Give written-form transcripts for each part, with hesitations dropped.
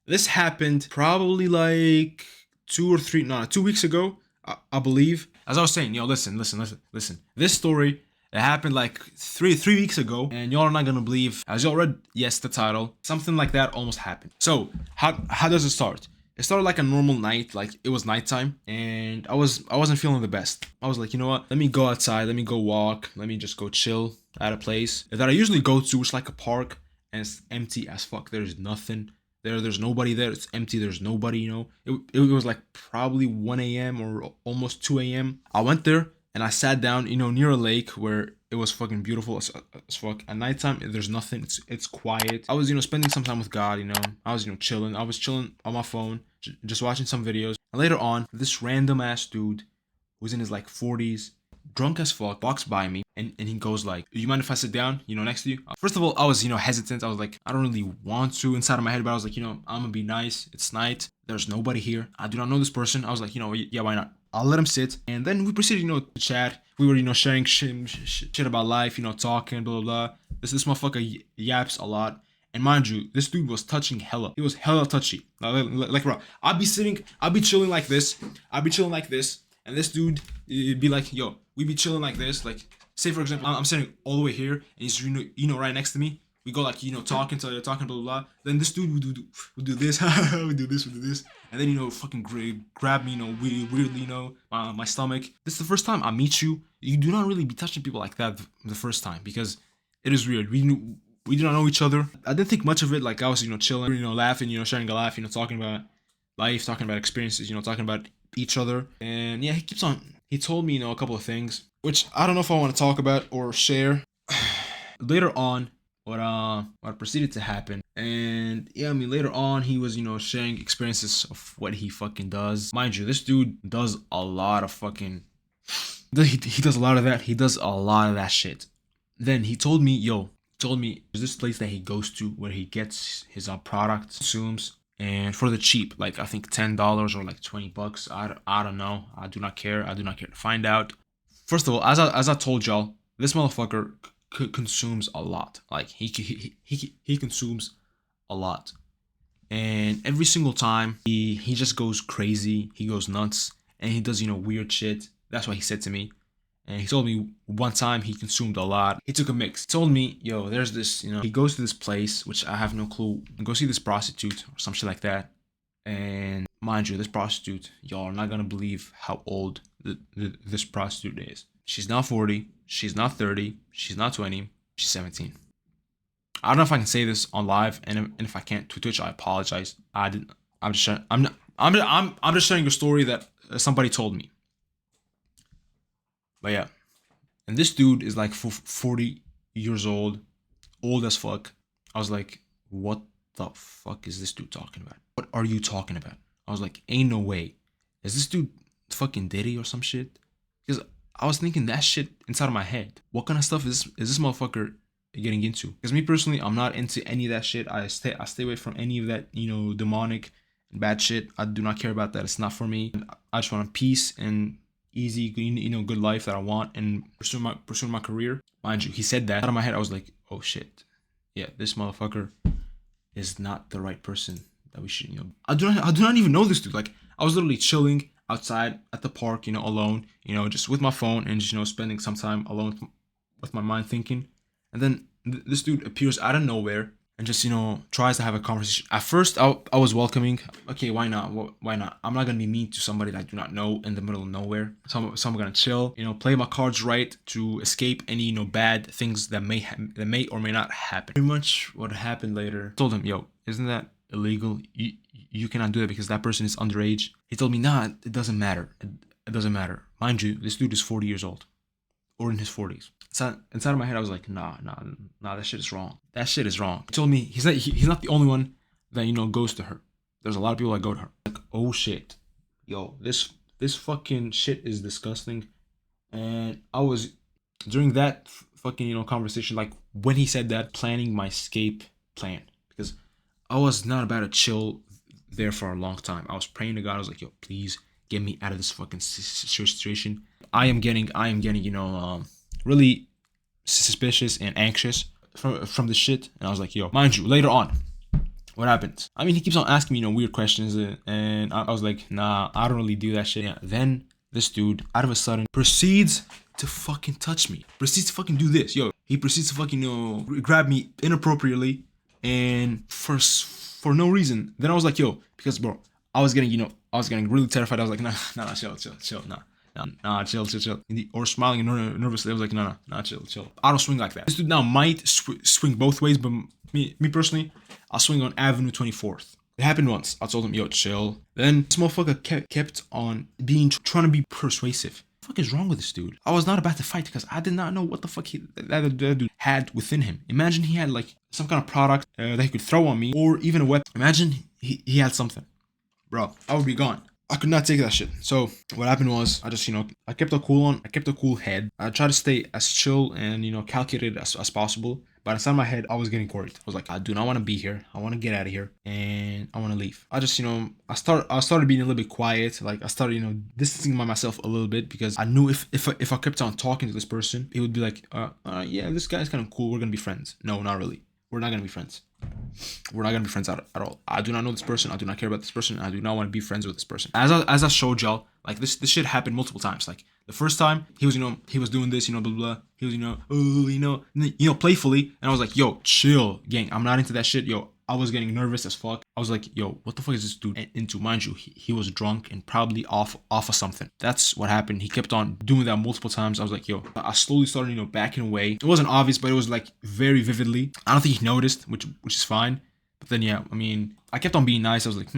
This happened probably like 2 or 3, no, 2 weeks ago, I believe. As I was saying, listen. This story, it happened like three weeks ago, and y'all are not gonna believe. As y'all read, yes, the title, something like that almost happened. So how does it start? It started like a normal night, like it was nighttime, and I wasn't feeling the best. I was like, you know what? Let me go outside, let me go walk, let me just go chill at a place that I usually go to, which is like a park, and it's empty as fuck. There's nothing there. There's nobody there. It's empty. There's nobody. It was like probably 1 a.m. or almost 2 a.m. I went there and I sat down, near a lake where it was fucking beautiful as fuck. At nighttime, there's nothing. It's quiet. I was, spending some time with God. I was, chilling. I was chilling on my phone, just watching some videos. And later on, this random ass dude who's in his like 40s, drunk as fuck, walks by me and he goes like, "You mind if I sit down, next to you?" First of all, I was, hesitant. I was like, I don't really want to inside of my head, but I was like, I'm gonna be nice. It's night. There's nobody here. I do not know this person. I was like, yeah, why not? I'll let him sit. And then we proceeded, to chat. We were, sharing shit about life, talking, blah, blah, blah. This motherfucker yaps a lot. And mind you, this dude was touching hella. He was hella touchy. Like bro, I'd be chilling like this. And this dude, it'd be like, yo, we be chilling like this. Like, say for example, I'm sitting all the way here, and he's right next to me. We go like talking blah blah blah. Then this dude would do this, we do this, and then fucking grab me, weirdly, my stomach. This is the first time I meet you. You do not really be touching people like that the first time because it is weird. We do not know each other. I didn't think much of it. Like I was chilling, laughing, sharing a laugh, talking about life, talking about experiences, talking about each other. And yeah, he keeps on. He told me, a couple of things, which I don't know if I want to talk about or share. Later on, what proceeded to happen, and yeah, I mean, later on, he was, sharing experiences of what he fucking does. Mind you, this dude does a lot of fucking. He does a lot of that. He does a lot of that shit. Then he told me, there's this place that he goes to where he gets his products, consumes, and for the cheap, like I think $10 or like $20. I don't know. I do not care. I do not care to find out. First of all, as I told y'all, this motherfucker consumes a lot. Like he consumes a lot, and every single time he just goes crazy. He goes nuts, and he does weird shit. That's what he said to me. And he told me one time he consumed a lot. He took a mix. He told me, yo, there's this, he goes to this place, which I have no clue. Go see this prostitute or some shit like that. And mind you, this prostitute, y'all are not gonna believe how old this prostitute is. She's not 40. She's not 30. She's not 20. She's 17. I don't know if I can say this on live, and if I can't to Twitch, I apologize. I'm just sharing, I'm just sharing a story that somebody told me. But yeah, and this dude is like 40 years old as fuck. I was like, what the fuck is this dude talking about? What are you talking about? I was like, ain't no way. Is this dude fucking Diddy or some shit? Because I was thinking that shit inside of my head. What kind of stuff is this motherfucker getting into? Because me personally, I'm not into any of that shit. I stay away from any of that, demonic and bad shit. I do not care about that. It's not for me. I just want peace and easy, good life that I want and pursue my career. Mind you, he said that out of my head. I was like, oh shit, yeah, this motherfucker is not the right person that we should. I do not even know this dude. Like I was literally chilling outside at the park, alone, just with my phone and just spending some time alone with my mind thinking. And then this dude appears out of nowhere and just tries to have a conversation. At first I was welcoming. Okay, why not? Why not? I'm not gonna be mean to somebody that I do not know in the middle of nowhere. So I'm gonna chill, play my cards right to escape any bad things that may or may not happen. Pretty much what happened later. I told him, yo, isn't that illegal? You cannot do that because that person is underage. He told me, nah, it doesn't matter. It doesn't matter. Mind you, this dude is 40 years old or in his 40s. Inside of my head, I was like, nah, that shit is wrong. That shit is wrong. He told me he's not the only one that goes to her. There's a lot of people that go to her. Like, oh shit, yo, this fucking shit is disgusting. And I was during that fucking conversation, like when he said that, planning my escape plan because I was not about to chill there for a long time. I was praying to God. I was like, yo, please get me out of this fucking situation. I am getting really suspicious and anxious from the shit. And I was like, yo, mind you, later on, what happened? I mean, he keeps on asking me, weird questions, and I was like, nah, I don't really do that shit. Yeah. Then this dude, out of a sudden, proceeds to fucking touch me. Proceeds to fucking do this. Yo, he proceeds to fucking, grab me inappropriately, and for no reason. Then I was like, yo, because bro, I was getting really terrified. I was like, nah, chill, nah, chill. Or smiling nervously. I was like, nah, chill. I don't swing like that. This dude now might swing both ways, but me personally, I'll swing on Avenue 24th. It happened once. I told him, yo, chill. Then this motherfucker kept on trying to be persuasive. What the fuck is wrong with this dude? I was not about to fight because I did not know what the fuck that dude had within him. Imagine he had like some kind of product that he could throw on me, or even a weapon. Imagine he had something. Bro, I would be gone. I could not take that shit. So what happened was I just, I kept a cool head. I tried to stay as chill and, calculated as possible. But inside my head, I was getting worried. I was like, I do not want to be here. I want to get out of here and I want to leave. I just, I started being a little bit quiet. Like I started, distancing myself a little bit because I knew if I kept on talking to this person, it would be like, yeah, this guy's kind of cool. We're going to be friends. No, not really. We're not going to be friends. We're not gonna be friends at all. I do not know this person. I do not care about this person. I do not want to be friends with this person. As I showed y'all, like this shit happened multiple times. Like the first time he was, he was doing this, blah blah. He was, playfully, and I was like, yo, chill, gang. I'm not into that shit, yo. I was getting nervous as fuck. I was like, yo, what the fuck is this dude into? Mind you, he was drunk and probably off of something. That's what happened. He kept on doing that multiple times. I was like, yo, I slowly started, backing away. It wasn't obvious, but it was like very vividly. I don't think he noticed, which is fine. But then, yeah, I mean, I kept on being nice. I was like,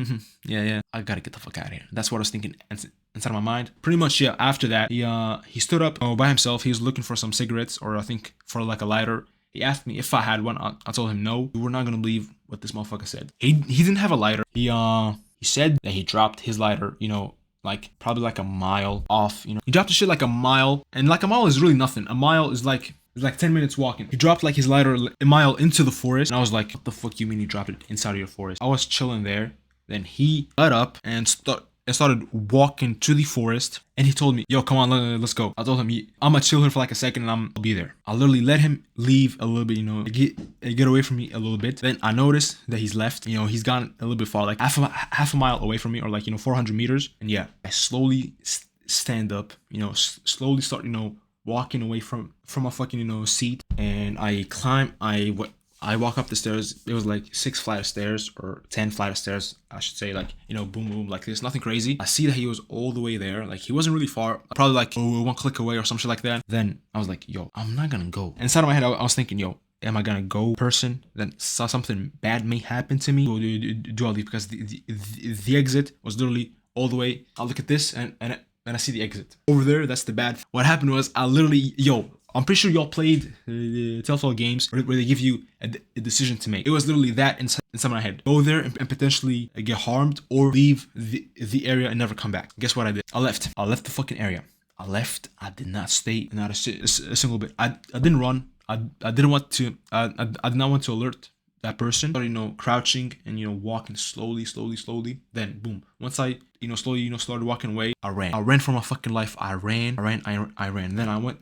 yeah, I gotta get the fuck out of here. That's what I was thinking inside of my mind. Pretty much, yeah, after that, he stood up by himself. He was looking for some cigarettes or I think for like a lighter. He asked me if I had one. I told him no. We're not gonna believe what this motherfucker said. He didn't have a lighter. He said that he dropped his lighter, like probably like a mile off. He dropped the shit like a mile, and like a mile is really nothing. A mile is like 10 minutes walking. He dropped like his lighter a mile into the forest, and I was like, what the fuck you mean you dropped it inside of your forest? I was chilling there. Then he got up and started walking to the forest, and he told me, yo, come on, let's go. I told him, I'm gonna chill here for like a second and I'll be there. I literally let him leave a little bit, get away from me a little bit. Then I noticed that he's left, he's gone a little bit far, like half a mile away from me, or like, 400 meters. And yeah, I slowly stand up, slowly start, walking away from a fucking, seat. And I walk up the stairs. It was like 6 flight of stairs or 10 flight of stairs, I should say, like, boom, boom, like this, nothing crazy. I see that he was all the way there. Like, he wasn't really far, probably like 1 click away or some shit like that. Then I was like, yo, I'm not gonna go. Inside of my head, I was thinking, yo, am I gonna go person? Then saw something bad may happen to me. Or do I leave? Because the exit was literally all the way. I look at this and I see the exit. Over there, that's the bad. What happened was I literally, I'm pretty sure y'all played Telltale games where they give you a decision to make. It was literally that inside my head. Go there and potentially get harmed, or leave the area and never come back. Guess what I did? I left the fucking area. I left. I did not stay, not a single bit. I didn't run. I didn't want to. I did not want to alert that person. Started, crouching and walking slowly. Then boom. Once I slowly started walking away, I ran. I ran for my fucking life. I ran. Then I went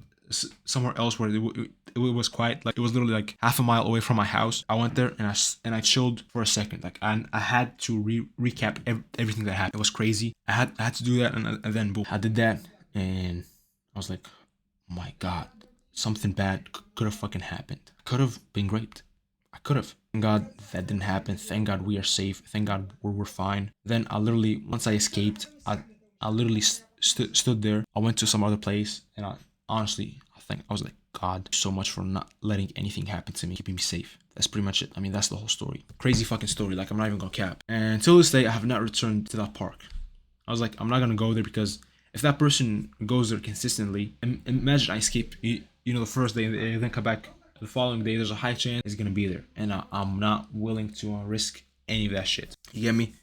somewhere else where it was quiet. Like, it was literally like half a mile away from my house. I went there and I chilled for a second. Like, I had to recap everything that happened. It was crazy. I had to do that, and then boom, I did that, and I was like, oh my god, something bad could have fucking happened. Could have been raped. I could have. Thank God that didn't happen. Thank God we are safe. Thank God we're fine. Then I literally, once I escaped, I literally stood there. I went to some other place, and honestly, I was like, God, so much for not letting anything happen to me, keeping me safe. That's pretty much it. I mean, that's the whole story. Crazy fucking story. Like, I'm not even gonna cap. And until this day, I have not returned to that park. I was like, I'm not gonna go there, because if that person goes there consistently, imagine I escape, the first day, and then come back the following day, there's a high chance he's gonna be there. And I'm not willing to risk any of that shit. You get me?